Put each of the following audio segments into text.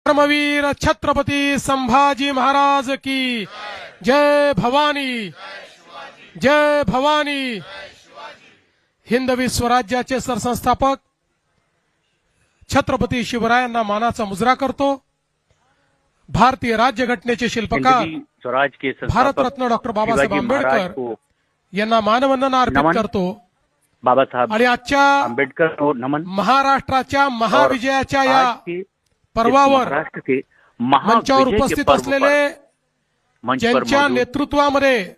धर्मवीर छत्रपती संभाजी महाराज की जय भवानी, जय भवानी। हिंदवी स्वराज्याचे सरसंस्थापक छत्रपती शिवरायांना मानाचा मुजरा करतो। भारतीय राज्यघटनेचे शिल्पकार स्वराज के भारतरत्न डॉक्टर बाबासाहेब आंबेडकर यांना मानवंदना अर्पित करतो। बाबासाहेब आणि आजच्या आंबेडकर नमन महाराष्ट्राच्या महाविजयाच्या या पर्वावर मंचावर उपस्थित असलेले ज्यांच्या नेतृत्वामध्ये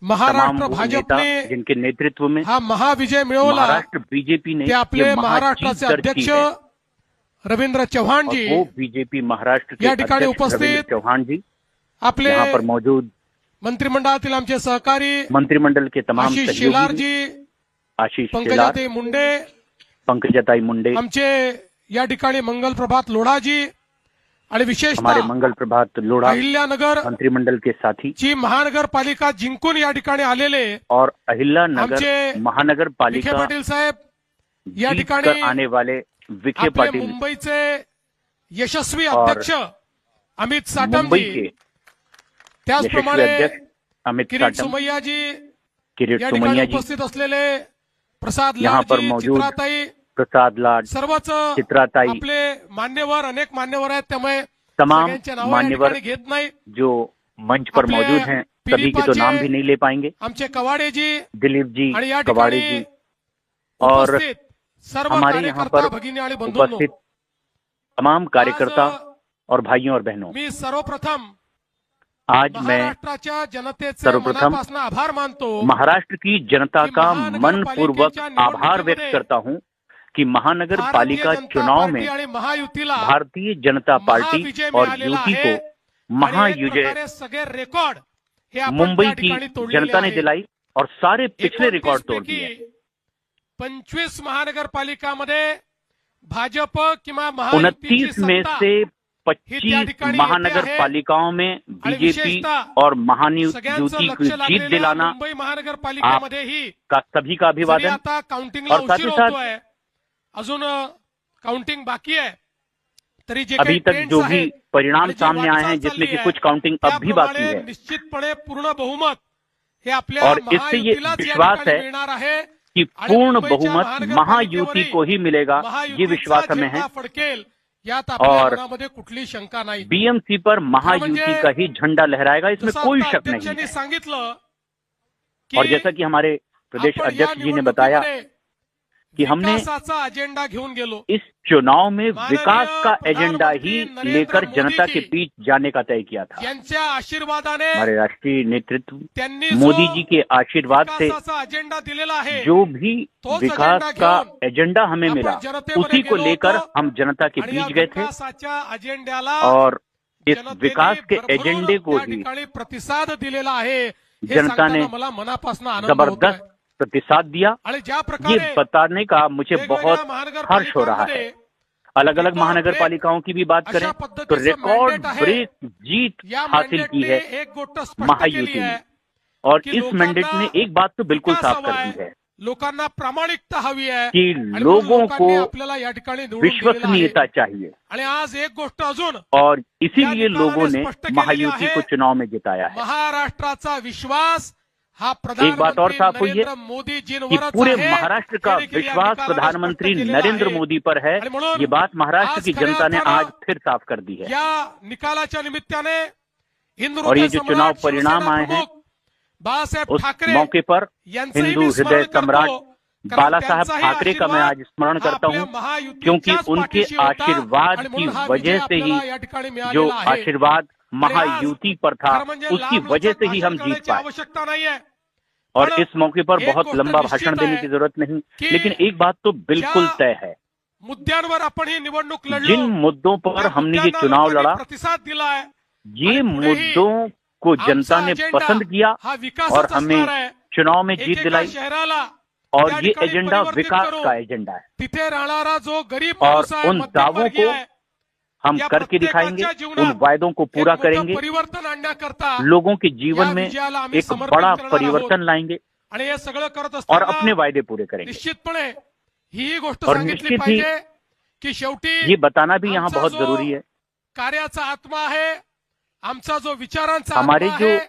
महाराष्ट्र भाजपने जिनके नेतृत्व में हा महाविजय मिळवला, महाराष्ट्र बीजेपी ने ते आपले महाराष्ट्राचे अध्यक्ष रवींद्र चव्हाण जी, वो बीजेपी महाराष्ट्र के या ठिकाणी उपस्थित चौहान जी आपले यहाँ पर मौजूद मंत्रिमंडळातील आमचे सहकारी मंत्रिमंडल के तमाम आशीष शेलार जी, आशीष पंकजाताई मुंडे, पंकजाताई मुंडे, आमचे या ठिकाणी मंगल प्रभात लोढाजी आणि विशेषतः हमारे मंगल प्रभात लोढ़ा अहिल्यानगर मंत्रिमंडल के साथी ची महानगरपालिका जिंकून या ठिकाणी आलेले और अहिल्यानगर आमचे महानगर विखे पालिका पाटील साहेब, या जीत ठिकाणी कर आने वाले विखे आपले पाटील, मुंबईचे यशस्वी और अध्यक्ष अमित साटम मुंबई जी, के त्याचप्रमाणे यशस्वी अध्यक्ष अमित किरीट साटम, सुमैया जी, किरीट या सुमैया ठिकाणी जी, उपस्थित असलेले प्रसाद यहाँ लाड पर जी, मौजूद चित्राताई, प्रसाद लाड, सर्वच चित्राताई, आपले मान्यवर, अनेक मान्यवर आहेत, त्यामुळे तमाम सगळ्यांचे नाव या मान्यवर ठिकाणी घेत नाही। जो मंच पर आपले मौजूद हैं सभी के तो नाम भी नहीं ले पाएंगे। आमचे कवाडे जी दिलीप जी, आणि या कवाड़े ठिकाणी जी और उपस्थित सर्व हमारे यहाँ कार्यकर्ता पर भगिनी आणि बंधूंनो, उपस्थित तमाम कार्यकर्ता और भाइयों और बहनों, मी सर्वप्रथम आज मैं महाराष्ट्राच्या जनतेचे सर्वप्रथम मनापासून आभार मानतो महाराष्ट्र की जनता कि का महानगर मनपूर्वक पालिकेच्या आभार व्यक्त निवडणुकीमध्ये करता हूं कि महानगर पालिका भारतीय जनता चुनाव पार्टी में आणि महायुतीला भारतीय जनता पार्टी महाविजय और मिळालेला यूटी आहे। को महायुजय आणि एक प्रकारे सगळे रेकॉर्ड हे आपण मुंबई त्या की ठिकाणी तोडलेले जनता ने आहे। दिलाई और सारे पिछले 29 रिकॉर्ड तोड़ पैकी दिए। 25 महानगरपालिकामध्ये भाजप किंवा 29 में से 25 महानगर पालिकाओं में बीजेपी और महायुति को जीत दिलाना मुंबई महानगरपालिकेमध्ये ही का सभी का अभिवादन। आता काउंटिंगला और साथ ही उशीर साथ होतोय, अजून काउंटिंग बाकी आहे, तरी जे अभी काही तक ट्रेंड्स जो आहेत, भी परिणाम आणि जी सामने आए हैं वाटचाल जिसमें कि चालली कुछ काउंटिंग आहे, अब भी बाकी त्याप्रमाणे है निश्चितपणे पूर्ण बहुमत हे आपल्या और इससे ये महायुतीलाच या विश्वास ठिकाणी है मिळणार आहे कि आणि पूर्ण मुंबईच्या बहुमत महानगरपालिकेवरही महायुति को ही मिलेगा, ये महायुतीचा विश्वास हमें है। झेंडा फडकेल यात आपल्या और मनामध्ये कुठली शंका नाही। बीएमसी पर महायुति का ही झंडा लहराएगा, इसमें जसं कोई आता शक नहीं अध्यक्षांनी है। सांगितलं और जैसा कि हमारे प्रदेश आपण या अध्यक्ष जी ने बताया निवडणुकीमध्ये कि हमने विकासाचा अजेंडा घेऊन गेलो। इस चुनाव में माननीय विकास का एजेंडा प्रधानमंत्री ही नरेंद्र लेकर मोदी जनता जी के बीच जाने का तय किया था। यांच्या आशीर्वादाने हमारे राष्ट्रीय नेतृत्व त्यांनी मोदी जो जी के आशीर्वाद से विकासाचा अजेंडा दिलेला आहे, जो भी तोच विकास अजेंडा का घेऊन एजेंडा हमें आपण मिला जनतेमध्ये उसी को गेलो लेकर होतो हम जनता के आणि या बीच गए थे विकासाच्या अजेंड्याला और इस जनतेने विकास के भरभरून एजेंडे को या ही ठिकाणी प्रतिसाद दिलेला आहे, हे जनता ने सांगताना मला मनापासून आनंद जबरदस्त होतोय। प्रतिसाद दिया। आणि ज्या ये प्रकारे बताने का मुझे वेगवेगळ्या बहुत हर्ष हो रहा है। महानगरपालिकांमध्ये अलग अलग महानगर पालिकाओं की भी बात करें अशा तो पद्धतीचं रिकॉर्ड mandate आहे। ब्रेक जीत या हासिल की मॅन्डेटने है एक गोष्ट स्पष्ट केली महायुति ने आहे और कि इस लोकांना मैंडेट ने एक बात तो बिल्कुल विकास साफ हवा कर आहे, दी है लोकांना प्रामाणिकता हवी आहे कि आणि म्हणून लोगों लोकांनी को आपल्याला या ठिकाणी निवडून दिलेलं आहे। विश्वसनीयता चाहिए आणि आज एक गोष्ट अजून और इसीलिए या लोगों ने स्पष्ट केलेली महायुति आहे, को चुनाव में जिताया है। महाराष्ट्राचा विश्वास हा एक बात और साफ हुई है नरेंद्र मोदी कि जींवरच पूरे आहे, महाराष्ट्र का हे देखील या विश्वास निकालाने प्रधानमंत्री स्पष्ट केलेलं नरेंद्र आहे। मोदी पर है, आणि म्हणून ये बात महाराष्ट्र आज की खऱ्या जनता ने अर्थानं आज फिर साफ कर दी है। या निकालाच्या निमित्ताने हिंदू और ये जो चुनाव परिणाम आए हैं बाळासाहेब उस ठाकरे मौके पर यांचंही हिंदू मी हृदय स्मरण करतो, सम्राट कारण बाला साहब त्यांचाही ठाकरे का मैं आशीर्वाद आज स्मरण हा करता आपल्या हूं, महायुतीच्याच क्योंकि उनके पाठीशी होता आशीर्वाद आणि की म्हणून हा वजह विजय से ही आपल्याला या ठिकाणी जो मिळालेला आहे। आशीर्वाद महायुति पर था खरं म्हणजे उसकी लांब वजह से लचक ही हम भाषण जीत करण्याची पाए। आवश्यकता नाहीये, और पण इस मौके पर एक बहुत गोष्ट लंबा निश्चित भाषण देने आहे की जरूरत नहीं, की लेकिन एक बात तो बिल्कुल ज्या तय है, मुद्द्यांवर आपण ही निवडणूक लढलो, जिन मुद्दों पर त्या हमने ये मुद्द्यांना चुनाव लोकांनी लड़ा, प्रतिसाद दिलाय, ये आणि पुढेही मुद्दों को जनता आमचा ने अजेंडा पसंद किया हा और विकासाचा हमें असणार आहे। चुनाव में जीत एकेका दिलाई शहराला और त्या ये ठिकाणी एजेंडा परिवर्तित विकास करू, का एजेंडा है तिथे राहणारा जो गरीब और माणूस आहे, उन दावों मध्यमवर्गीय को आहे, हम या करके दिखाएंगे, प्रत्येकाच्या जीवनात उन वायदों को पूरा एक मोठं करेंगे, परिवर्तन आणण्याकरता लोगों के जीवन या में विजयाला आम्ही एक समर्पित बड़ा करणार परिवर्तन आहोत। लाएंगे आणि हे सगळं करत और असताना अपने वायदे पूरे करेंगे। निश्चितपणे ही गोष्ट और सांगितली निश्चित ही पाहिजे की शेवटी ये बताना भी यहाँ आमचा बहुत जो जरूरी है कार्याचा आत्मा आहे, आमचा जो विचारांचा हमारे आत्मा जो आहे,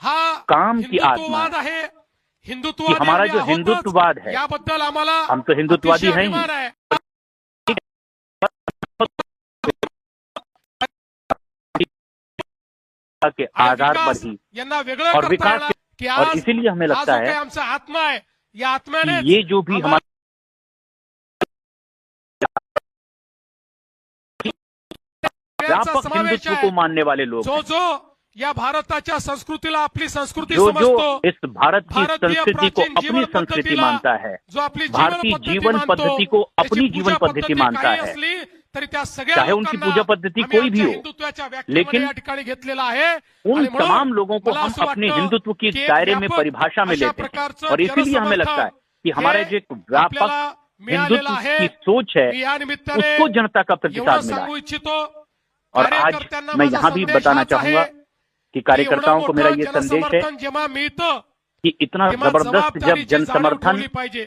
हा काम की आत्मा हिंदुत्ववाद आहे. कि हिंदुत्ववादी हमारा आम्ही जो आहोतच. हिंदुत्ववाद है, याबद्दल आम्हाला हम तो हिंदुत्ववादी अतिशय हैं ही. अभिमान आहे. के आणि आधार पर विकास ही यांना वेगळं और करता विकास येणार की और आज इसीलिए हमें हा लगता जो काही है आमचा आत्मा आहे, या आत्म्याने कि ये जो भी हमारा व्यापक समावेश हिंदुत्व आहे. को मानने वाले लोग जो हैं, जो या भारताच्या संस्कृतीला आपली संस्कृती जो समजतो, इस भारत की भारतीय संस्कृति को प्राचीन अपनी जीवन संस्कृति पद्धतीला, मानता है, जो आपली भारतीय जीवन मानतो, पद्धति को त्याची अपनी पूजा जीवन पद्धति मानता काही है, असली तरी त्या सगळ्या चाहे उनकी लोकांना पूजा पद्धति आम्ही कोई भी आमच्या हो, हिंदुत्वाच्या व्याख्येमध्ये लेकिन या ठिकाणी घेतलेला आहे. उन आणि म्हणून तमाम लोगों को मला हम असं अपने वाटतं हिंदुत्व की की एक दायरे में व्यापक परिभाषा में अशा लेते हैं प्रकारचं और इसीलिए हमें लगता है कि हमारा जो एक व्यापक आपल्याला मिळालेलं हिंदुत्व आहे. की सोच है मी या निमित्ताने उसको जनता का एवढं प्रतिसाद मिला सांगू है. इच्छितो, और आज कार्यकर्त्यांना मैं माझा यहाँ भी संदेश बताना हाच चाहूंगा आहे कि की कार्यकर्ताओं एवढं को मेरा मोठं ये संदेश है जनसमर्थन जेव्हा मिळतं कि इतना तेव्हा जबरदस्त जब जबाबदारीची जन जाणीव समर्थन ठेवली पाहिजे.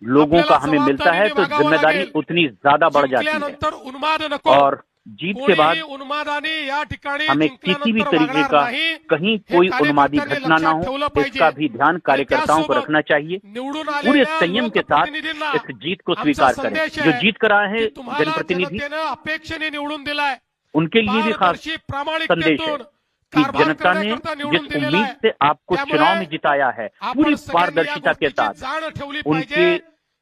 लोगों का आपल्याला हमें मिलता है तो जबाबदारीने वागावं जिम्मेदारी लागेल. उतनी ज्यादा बढ़ जाती है. जिंकल्यानंतर उन्माद नको. और जीत के बाद कोणीही उन्मादाने या ठिकाणी हमें किसी भी जिंकल्यानंतर तरीके वागणार का नाही. कहीं हे कोई उन्मादी कार्यकर्त्यांनी घटना ना लक्षात ठेवलं हो, पाहिजे. इसका भी ध्यान कार्यकर्ताओं को त्यासोबत रखना चाहिए. निवडून पूरे आलेल्या संयम के साथ लोकप्रतिनिधींना इस जीत को आमचा स्वीकार करें. संदेश जो आहे जीत कर रहा है की तुम्हाला जनप्रतिनिधी, जनतेनं अपेक्षेने निवडून दिलाय. उनके लिए भी खास पारदर्शी संदेश है प्रामाणिकतेतून कि कारभार जनता ने करण्याकरता निवडून जिस दिलेला उम्मीद आहे. से आपको त्यामुळे चुनाव में जिताया है, पूरी आपण सगळ्यांनी या पारदर्शिता के गोष्टीची साथ जाण ठेवली उनके पाहिजे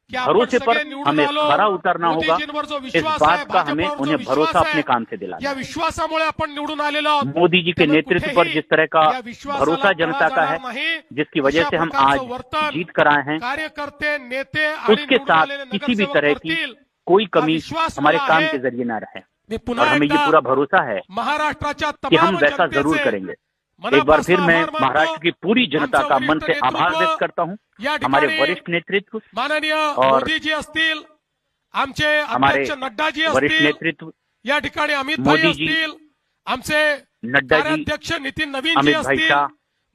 की आपण भरोसे पर सगळे निवडून हमें आलो. खरा उतरना होगा. मोदीजींवर जो इस विश्वास आहे, बात का हमें भाजपवर जो उन्हें विश्वास भरोसा आहे, अपने काम से दिलाना या है. विश्वासामुळे आपण निवडून आलेलो आहोत. मोदी जी के त्यामुळे नेतृत्व पर कुठेही जिस तरह का या विश्वासाला भरोसा जनता तडा का है, जाणार नाही. जिसकी वजह अशा से हम प्रकारचं आज वर्तन जीत कर आए हैं, कार्यकर्ते, नेते आणि उसके निवडून साथ आलेले किसी भी नगरसेवक तरह की करतील. कोई हा कमी विश्वास हमारे मला काम आहे. के जरिए न रहे. मी और पुन्हा हमें ये एकदा पूरा भरोसा है महाराष्ट्राच्या कि हम तमाम वैसा जरूर जनतेचे करेंगे. एक बार फिर मैं महाराष्ट्र की पूरी जनता का मन से आभार व्यक्त करता हूँ. हमारे वरिष्ठ नेतृत्व, माननीय और मोदीजी असतील, आमचे हमारे अध्यक्ष नड्डाजी वरिष्ठ असतील, नेतृत्व या ठिकाणी अमित भाई मोदी जी, असतील, आमचे नड्डा जी, कार्याध्यक्ष नितीन नवीन जी अमित भाई असतील, शाह,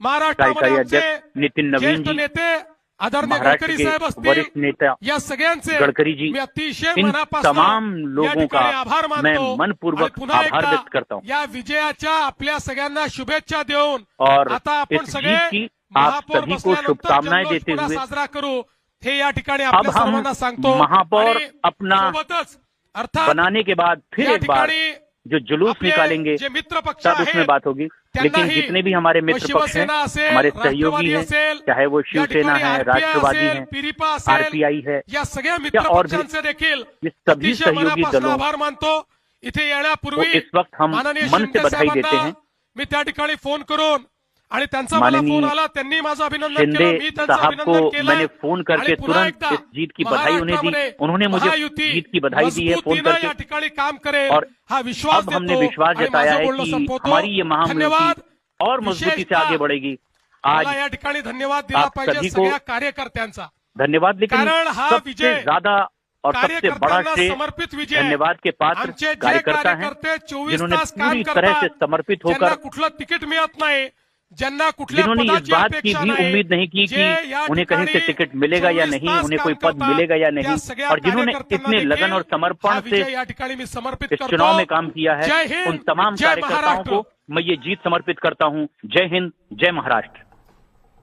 महाराष्ट्रामध्ये कार्यकारी आमचे अध्यक्ष नितिन नवीन ज्येष्ठ जी, नेते आदरणीय महाराष्ट्र गडकरी के साहेब असतील, वरिष्ठ नेता या सगळ्यांचे गडकरी जी, मी अतिशय इन मनापासून तमाम या लोगों का ठिकाणी आभार मैं मानतो. मनपूर्वक आणि पुन्हा आभार एकदा व्यक्त करता हूँ. या विजयाच्या आपल्या सगळ्यांना शुभेच्छा देऊन और आता आपण इस सगळे जीत की आप महापौर सभी को बसल्यानंतर शुभकामनाएं जल्लोष देते पुन्हा हुए साजरा करू, हे या ठिकाणी अब आपल्या हम सर्वांना सांगतो. महापौर आणि अपना सोबतच अर्थात बनाने के बाद फिर या एक बार ठिकाणी जो जुलूस आपले निकालेंगे जे मित्र पक्ष तब आहेत, उसमें बात होगी. लेकिन त्यांनाही जितने भी हमारे मित्र पक्ष हैं, शिवसेना असेल, हमारे सहयोगी राष्ट्रवादी हैं, असेल, चाहे वो या शिवसेना ठिकाणी है, RPI राष्ट्रवादी असेल, है, पिरिपा असेल, आरपीआई है, या सगळ्या या मित्र और भी पक्षांचे देखील ये सभी अतिशय सहयोगी मनापासून दलों आभार मानतो. इथे को येण्यापूर्वी इस वक्त हम माननीय मन से शिंदे बधाई देते साहेबांना हैं. मी त्या ठिकाणी फोन करून आणि त्यांचा मला माननीय फोन आला, त्यांनी माझं अभिनंदन शिंदे केलं, मी त्यांचं साहब अभिनंदन को केलं. मैंने फोन करके आणि पुन्हा तुरंत एकदा इस जीत की बधाई उन्हें दी. उन्होंने मुझे महायुती जीत की बधाई दी है फोन मजबूतीनं करके. या ठिकाणी काम करेल और हा विश्वास अब हमने देतो विश्वास आणि जताया माझं है बोलणं कि संपवतो. हमारी ये धन्यवाद. महामूर्ति और मजबूती से विशेषतः आगे बढ़ेगी. मला आज या ठिकाणी धन्यवाद दिला आप पाहिजे सभी को सगळ्या कार्यकर्त्यांचा. धन्यवाद, लेकिन कारण हा सबसे विजय ज्यादा और सबसे बड़ा कार्यकर्त्यांना श्रेय समर्पित विजय. धन्यवाद के पात्र आमचे जे कार्यकर्ता हैं, कार्यकर्ते 24 जिन्होंने तास काम पूरी तरह से करतात, समर्पित ज्यांना होकर, कुठलं तिकीट मिळत नाही, ज्यांना कुठल्या जिन्होंने इस पदाची बात की अपेक्षा भी नाही, उम्मीद नहीं की जे कि या उन्हें कहीं से ठिकाणी टिकट मिलेगा या 24 नहीं, तास उन्हें कोई काम पद करतात, मिलेगा या त्या नहीं, सगळ्या और जिन्होंने कार्यकर्त्यांना इतने देखील लगन और हा समर्पण विजय से या ठिकाणी मी समर्पित इस करतो. चुनाव में काम किया है, जय हिंद, उन तमाम जय कार्यकर्ताओं महाराष्ट्र. को मैं ये जीत समर्पित करता हूँ. जय हिंद, जय महाराष्ट्र.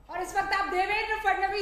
और इस वक्त आप देवेंद्र फडणवीस